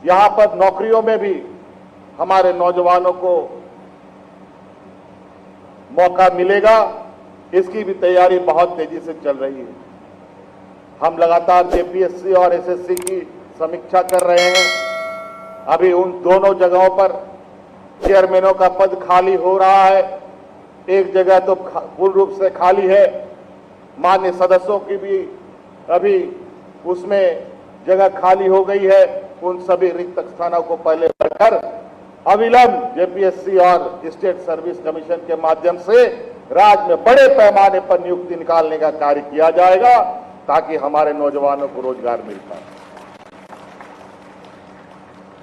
यहां पर नौकरियों में भी हमारे नौजवानों को मौका मिलेगा, इसकी भी तैयारी बहुत तेजी से चल रही है। हम लगातार जेपीएससी और एसएससी की समीक्षा कर रहे हैं। अभी उन दोनों जगहों पर चेयरमैनों का पद खाली हो रहा है, एक जगह तो पूर्ण रूप से खाली है। मान्य सदस्यों की भी अभी उसमें जगह खाली हो गई है। उन सभी रिक्त स्थानों को पहले भरकर अविलंब जेपीएससी और स्टेट सर्विस कमीशन के माध्यम से राज्य में बड़े पैमाने पर नियुक्ति निकालने का कार्य किया जाएगा, ताकि हमारे नौजवानों को रोजगार मिल पाए।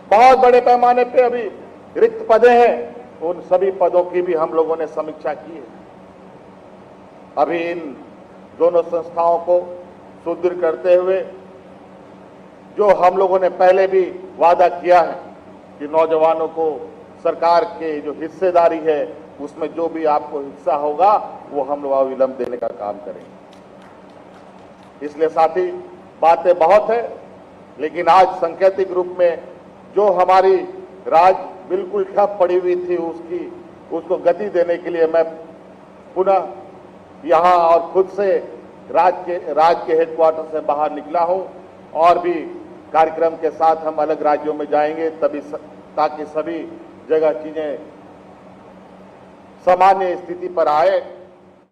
बहुत बड़े पैमाने पे अभी रिक्त पदे हैं, उन सभी पदों की भी हम लोगों ने समीक्षा की है। अभी इन दोनों संस्थाओं को सुदृढ़ करते हुए जो हम लोगों ने पहले भी वादा किया है कि नौजवानों को सरकार के जो हिस्सेदारी है उसमें जो भी आपको हिस्सा होगा वो हम लोग अविलंब देने का काम करेंगे। इसलिए साथी, बातें बहुत है, लेकिन आज सांकेतिक रूप में जो हमारी राज्य बिल्कुल ठप पड़ी हुई थी उसको गति देने के लिए मैं पुनः यहाँ और खुद से राज्य के हेडक्वार्टर से बाहर निकला हूँ, और भी कार्यक्रम के साथ हम अलग राज्यों में जाएंगे ताकि सभी जगह चीजें सामान्य स्थिति पर आए।